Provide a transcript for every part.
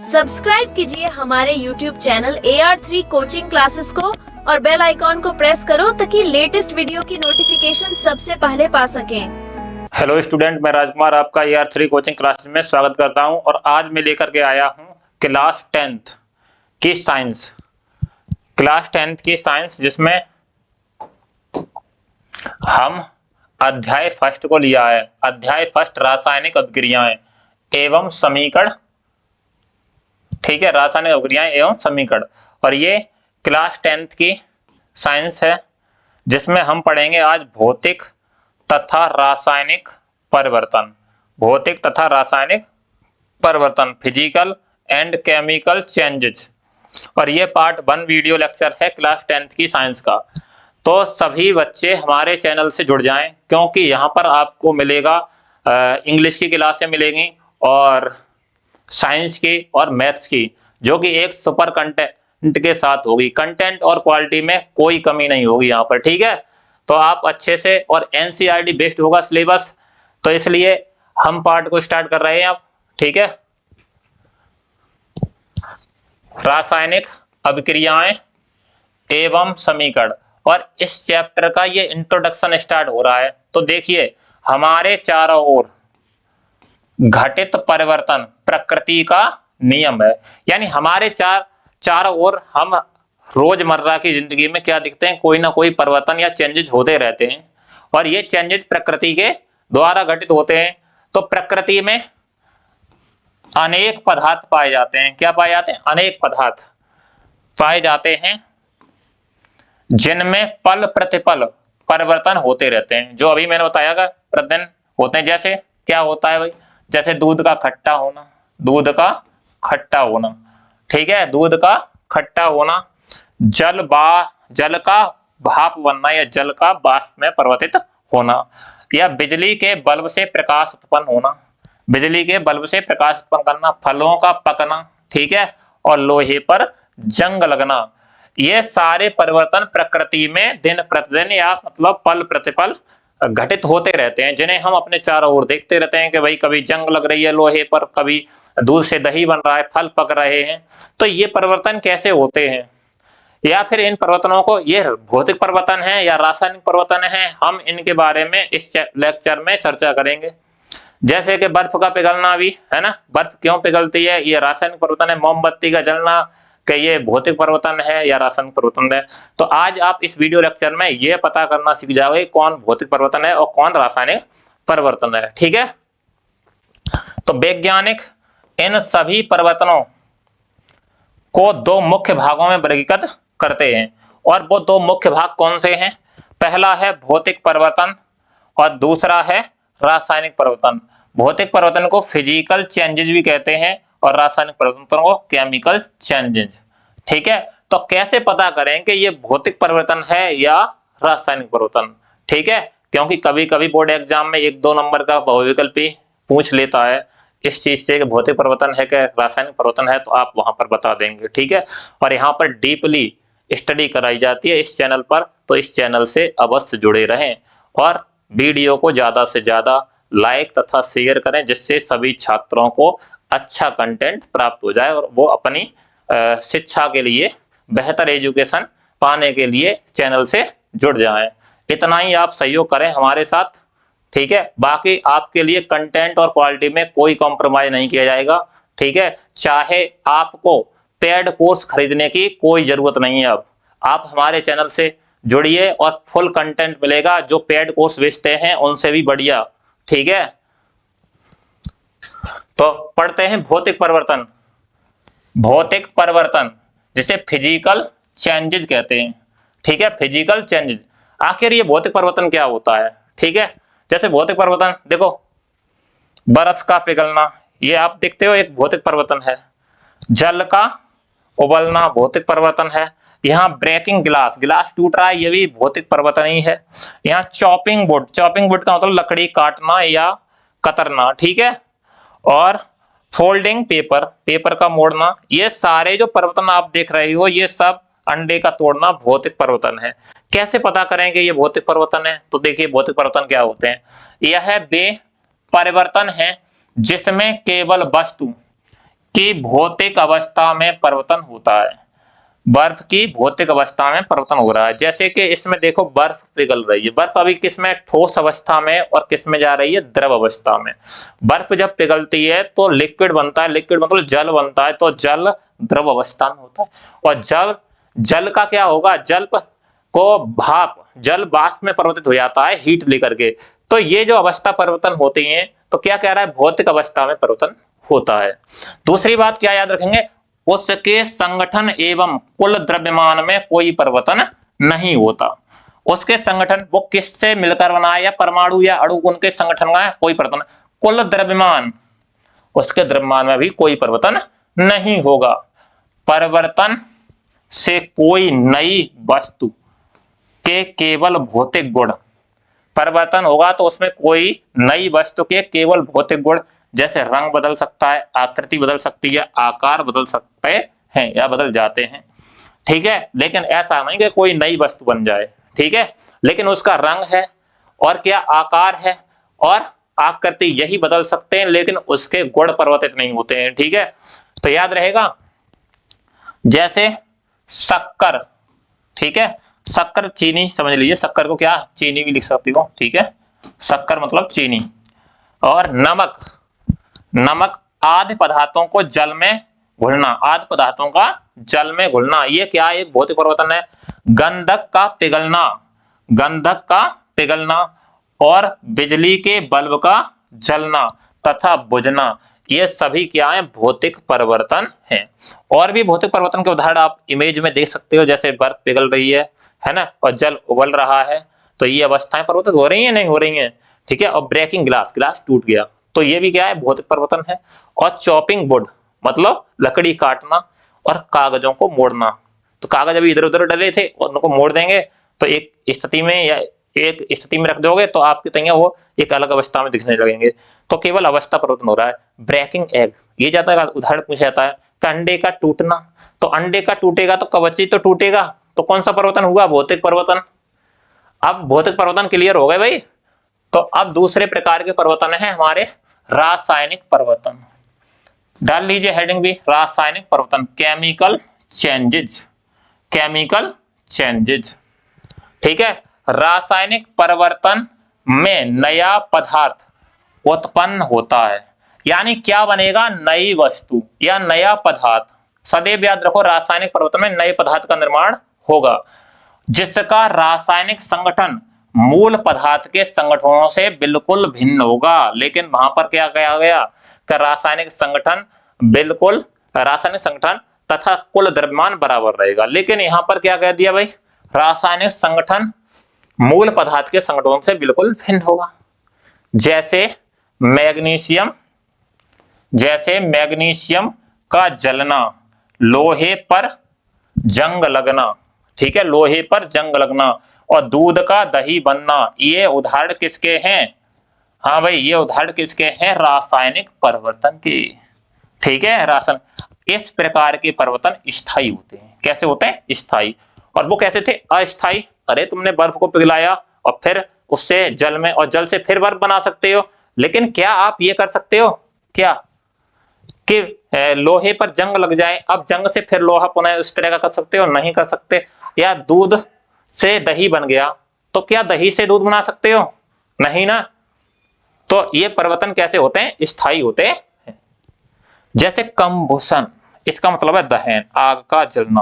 Subscribe कीजिए हमारे YouTube channel AR3 coaching classes को और बेल आइकॉन को प्रेस करो ताकि लेटेस्ट वीडियो की नोटिफिकेशन सबसे पहले पा सकें। हेलो स्टूडेंट, मैं राजकुमार आपका AR3 कोचिंग क्लासेस में स्वागत करता हूं और आज मैं लेकर के आया हूं क्लास 10th की साइंस जिसमें हम अध्याय फर्स्ट को लिया है। अध्याय फर्स्ट रासायनिक अभिक्रियाएं एवं समीकरण। ठीक है, रासायनिक अभिक्रियाएं एवं समीकरण। और ये क्लास 10th की साइंस है जिसमें हम पढ़ेंगे आज भौतिक तथा रासायनिक परिवर्तन। भौतिक तथा रासायनिक परिवर्तन, फिजिकल एंड केमिकल चेंजेस। और ये पार्ट 1 वीडियो लेक्चर है क्लास 10th की साइंस का। तो सभी बच्चे हमारे चैनल से जुड़ जाएं क्योंकि यहाँ पर आपको मिलेगा इंग्लिश की क्लासें मिलेंगी और साइंस की और मैथ्स की, जो कि एक सुपर कंटेंट के साथ होगी। कंटेंट और क्वालिटी में कोई कमी नहीं होगी यहाँ पर। ठीक है, तो आप अच्छे से, और NCERT बेस्ड होगा सिलेबस, तो इसलिए हम पार्ट को स्टार्ट कर रहे हैं अब। ठीक है, रासायनिक अभिक्रियाएं एवं समीकरण, और इस चैप्टर का ये इंट्रोडक्शन स्टार्ट हो रहा है। तो देखिए, हमारे चारों ओर घटित परिवर्तन प्रकृति का नियम है। यानी हमारे चारों ओर हम रोजमर्रा की जिंदगी में क्या दिखते हैं, कोई ना कोई परिवर्तन या चेंजेस होते रहते हैं, और ये चेंजेस प्रकृति के द्वारा घटित होते हैं। तो प्रकृति में अनेक पदार्थ पाए जाते हैं। क्या पाए जाते हैं? अनेक पदार्थ पाए जाते हैं जिनमें पल प्रतिपल परिवर्तन होते रहते हैं, जो अभी मैंने बताया था प्रतिदिन होते हैं। जैसे क्या होता है भाई? जैसे दूध का खट्टा होना, दूध का खट्टा होना। ठीक है, दूध का खट्टा होना, जल का भाप बनना या जल का वाष्प में परिवर्तित होना, या बिजली के बल्ब से प्रकाश उत्पन्न होना, बिजली के बल्ब से प्रकाश उत्पन्न करना, फलों का पकना। ठीक है, और लोहे पर जंग लगना। ये सारे परिवर्तन प्रकृति में दिन प्रतिदिन या मतलब पल प्रतिपल घटित होते रहते हैं, जिन्हें हम अपने चारों ओर देखते रहते हैं कि भाई कभी जंग लग रही है लोहे पर, कभी दूध से दही बन रहा है, फल पक रहे हैं। तो ये परिवर्तन कैसे होते हैं, या फिर इन परिवर्तनों को ये भौतिक परिवर्तन है या रासायनिक परिवर्तन है, हम इनके बारे में इस लेक्चर में चर्चा करेंगे। जैसे कि बर्फ का पिघलना भी है ना, बर्फ क्यों पिघलती है, ये रासायनिक परिवर्तन है। मोमबत्ती का जलना, कि ये भौतिक परिवर्तन है या रासायनिक परिवर्तन है। तो आज आप इस वीडियो लेक्चर में ये पता करना सीख जाओगे कौन भौतिक परिवर्तन है और कौन रासायनिक परिवर्तन है। ठीक है, तो वैज्ञानिक इन सभी परिवर्तनों को 2 मुख्य भागों में वर्गीकृत करते हैं, और वो 2 मुख्य भाग कौन से हैं? पहला है भौतिक परिवर्तन और दूसरा है रासायनिक परिवर्तन। भौतिक परिवर्तन को फिजिकल चेंजेस भी कहते हैं और रासायनिक परिवर्तन को केमिकल चेंजेस। ठीक है, तो कैसे पता करें कि ये भौतिक परिवर्तन है या रासायनिक परिवर्तन? ठीक है, क्योंकि कभी कभी बोर्ड एग्जाम में 1-2 नंबर का बहुविकल्प भी पूछ लेता है इस चीज से कि भौतिक परिवर्तन है कि रासायनिक परिवर्तन है, तो आप वहां पर बता देंगे। ठीक है, और यहाँ पर डीपली स्टडी कराई जाती है इस चैनल पर, तो इस चैनल से अवश्य जुड़े रहें और वीडियो को ज्यादा से ज्यादा लाइक तथा शेयर करें, जिससे सभी छात्रों को अच्छा कंटेंट प्राप्त हो जाए और वो अपनी शिक्षा के लिए बेहतर एजुकेशन पाने के लिए चैनल से जुड़ जाएं। इतना ही आप सहयोग करें हमारे साथ। ठीक है, बाकी आपके लिए कंटेंट और क्वालिटी में कोई कॉम्प्रोमाइज नहीं किया जाएगा। ठीक है, चाहे आपको पेड कोर्स खरीदने की कोई जरूरत नहीं है। अब आप हमारे चैनल से जुड़िए और फुल कंटेंट मिलेगा, जो पेड कोर्स बेचते हैं उनसे भी बढ़िया। ठीक है, तो पढ़ते हैं भौतिक परिवर्तन। भौतिक परिवर्तन जिसे फिजिकल चेंजेस कहते हैं। ठीक है, फिजिकल चेंजेस। आखिर ये भौतिक परिवर्तन क्या होता है? ठीक है, जैसे भौतिक परिवर्तन देखो, बर्फ का पिघलना, ये आप देखते हो एक भौतिक परिवर्तन है। जल का उबलना भौतिक परिवर्तन है। यहाँ ब्रेकिंग गिलास टूट रहा है, ये भी भौतिक परिवर्तन ही है। यहाँ चॉपिंग बोर्ड का मतलब लकड़ी काटना या कतरना। ठीक है, और फोल्डिंग पेपर का मोड़ना, ये सारे जो परिवर्तन आप देख रहे हो, ये सब अंडे का तोड़ना भौतिक परिवर्तन है। कैसे पता करेंगे ये भौतिक परिवर्तन है? तो देखिए, भौतिक परिवर्तन क्या होते हैं। यह वे परिवर्तन है जिसमें केवल वस्तु की भौतिक अवस्था में परिवर्तन होता है। बर्फ की भौतिक अवस्था में परिवर्तन हो रहा है। जैसे कि इसमें देखो बर्फ पिघल रही है, बर्फ अभी किस में, ठोस अवस्था में, और किस में जा रही है, द्रव अवस्था में। बर्फ जब पिघलती है तो लिक्विड बनता है, लिक्विड मतलब जल बनता है, तो जल द्रव अवस्था में होता है। और जल, जल का क्या होगा, जल को भाप, जल वाष्प में परिवर्तित हो जाता है हीट लेकर के। तो ये जो अवस्था परिवर्तन होती है, तो क्या कह रहा है, भौतिक अवस्था में परिवर्तन होता है। दूसरी बात क्या याद रखेंगे, उसके संगठन एवं कुल द्रव्यमान में कोई परिवर्तन नहीं होता। उसके संगठन, वो किससे मिलकर बना है, या परमाणु या अणु, उनके संगठन का कोई परिवर्तन। कुल द्रव्यमान, उसके द्रव्यमान में भी कोई परिवर्तन नहीं होगा। परिवर्तन से कोई नई वस्तु के केवल भौतिक गुण, परिवर्तन होगा तो उसमें कोई नई वस्तु के केवल भौतिक गुण, जैसे रंग बदल सकता है, आकृति बदल सकती है, आकार बदल सकते हैं या बदल जाते हैं, ठीक है। लेकिन ऐसा नहीं कि कोई नई वस्तु बन जाए, ठीक है। लेकिन उसका रंग है और क्या आकार है और आकृति, यही बदल सकते हैं, लेकिन उसके गुण परिवर्तित नहीं होते हैं, ठीक है। तो याद रहेगा, जैसे शक्कर, ठीक है, शक्कर चीनी समझ लीजिए, शक्कर को क्या चीनी भी लिख सकती हो, ठीक है, शक्कर मतलब चीनी। और नमक, नमक आदि पदार्थों को जल में घुलना, आदि पदार्थों का जल में घुलना, ये क्या एक भौतिक परिवर्तन है। गंधक का पिघलना, गंधक का पिघलना, और बिजली के बल्ब का जलना तथा बुझना, ये सभी क्या है, भौतिक परिवर्तन हैं। और भी भौतिक परिवर्तन के उदाहरण आप इमेज में देख सकते हो, जैसे बर्फ पिघल रही है ना, और जल उबल रहा है, तो ये अवस्थाएं परिवर्तित हो रही हैं, नहीं हो रही हैं, ठीक है। और ब्रेकिंग ग्लास, ग्लास टूट गया, तो ये भी क्या है, भौतिक परिवर्तन है। और चॉपिंग बोर्ड मतलब लकड़ी काटना, और कागजों को मोड़ना, तो कागज अभी इधर उधर डले थे और उनको मोड़ देंगे, तो एक स्थिति में या एक स्थिति में रख दोगे तो आपके तैयार वो एक अलग अवस्था में दिखने लगेंगे, तो केवल अवस्था परिवर्तन हो रहा है। ब्रेकिंग एग, ये जाता है उदाहरण पूछा जाता है कि अंडे का टूटना, तो अंडे का टूटेगा तो कवच तो टूटेगा, तो कौन सा परिवर्तन हुआ, भौतिक परिवर्तन। अब भौतिक परिवर्तन क्लियर हो गए भाई। तो अब दूसरे प्रकार के परिवर्तन है हमारे रासायनिक परिवर्तन, डाल लीजिए हेडिंग भी, रासायनिक परिवर्तन, केमिकल चेंजेज, केमिकल चेंजेज, ठीक है। रासायनिक परिवर्तन में नया पदार्थ उत्पन्न होता है, यानी क्या बनेगा, नई वस्तु या नया पदार्थ। सदैव याद रखो, रासायनिक परिवर्तन में नए पदार्थ का निर्माण होगा, जिसका रासायनिक संगठन मूल पदार्थ के संगठनों से बिल्कुल भिन्न होगा। लेकिन वहां पर क्या कहा गया कि रासायनिक संगठन बिल्कुल, रासायनिक संगठन तथा कुल द्रव्यमान बराबर रहेगा। लेकिन यहां पर क्या कह दिया भाई, रासायनिक संगठन मूल पदार्थ के संगठनों से बिल्कुल भिन्न होगा। जैसे मैग्नीशियम, जैसे मैग्नीशियम का जलना, लोहे पर जंग लगना, ठीक है, लोहे पर जंग लगना, और दूध का दही बनना, ये उदाहरण किसके हैं, हाँ भाई ये उदाहरण किसके हैं, रासायनिक परिवर्तन के, ठीक है। रासायनिक, इस प्रकार के परिवर्तन स्थायी होते हैं। कैसे होते हैं, स्थायी। और वो कैसे थे, अस्थायी। अरे तुमने बर्फ को पिघलाया और फिर उससे जल में, और जल से फिर बर्फ बना सकते हो, लेकिन क्या आप ये कर सकते हो क्या कि लोहे पर जंग लग जाए, अब जंग से फिर लोहा पुनः उस तरह का कर सकते हो, नहीं कर सकते। या दूध से दही बन गया, तो क्या दही से दूध बना सकते हो, नहीं ना। तो ये परिवर्तन कैसे होते हैं, स्थायी होते हैं। जैसे कंबुशन, इसका मतलब है दहन, आग का जलना।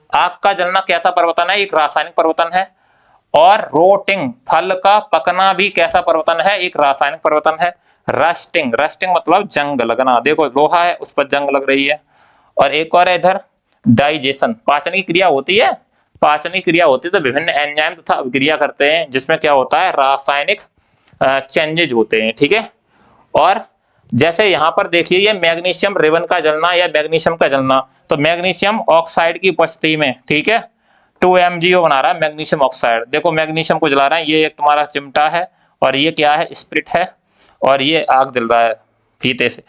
आग का जलना कैसा परिवर्तन है, एक रासायनिक परिवर्तन है। और रोटिंग, फल का पकना भी कैसा परिवर्तन है, एक रासायनिक परिवर्तन है। रस्टिंग, रस्टिंग मतलब जंग लगना, देखो लोहा है उस पर जंग लग रही है। और एक और है इधर डाइजेशन, पाचन की क्रिया होती है, पाचन की क्रिया होती है, तो विभिन्न एंजाइम तथा अभिक्रिया करते हैं, जिसमें क्या होता है, रासायनिक चेंजेज होते हैं, ठीक है। और जैसे यहां पर देखिए, ये मैग्नीशियम रिबन का जलना या मैग्नीशियम का जलना, तो मैग्नीशियम ऑक्साइड की उपस्थिति में, ठीक है, 2MgO बना रहा है मैग्नीशियम ऑक्साइड। देखो मैग्नीशियम को जला रहा है, ये एक तुम्हारा चिमटा है, और ये क्या है, स्प्रिट है, और ये आग जल रहा है फीते से।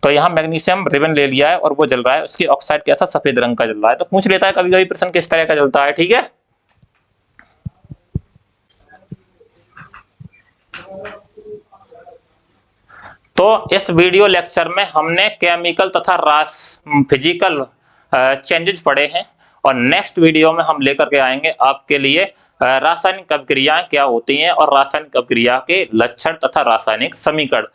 तो यहाँ मैग्नीशियम रिबन ले लिया है और वो जल रहा है, उसकी ऑक्साइड कैसा, सफेद रंग का जल रहा है। तो पूछ लेता है कभी कभी प्रश्न किस तरह का जलता है, ठीक है। तो इस वीडियो लेक्चर में हमने केमिकल तथा फिजिकल चेंजेस पढ़े हैं, और नेक्स्ट वीडियो में हम लेकर के आएंगे आपके लिए रासायनिक अभिक्रियाएं क्या होती हैं और रासायनिक अभिक्रिया के लक्षण तथा रासायनिक समीकरण।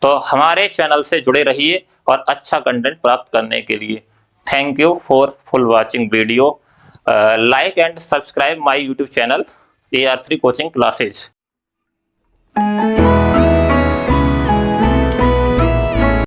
तो हमारे चैनल से जुड़े रहिए और अच्छा कंटेंट प्राप्त करने के लिए thank you for full watching video. Like and subscribe my YouTube channel AR3 coaching classes.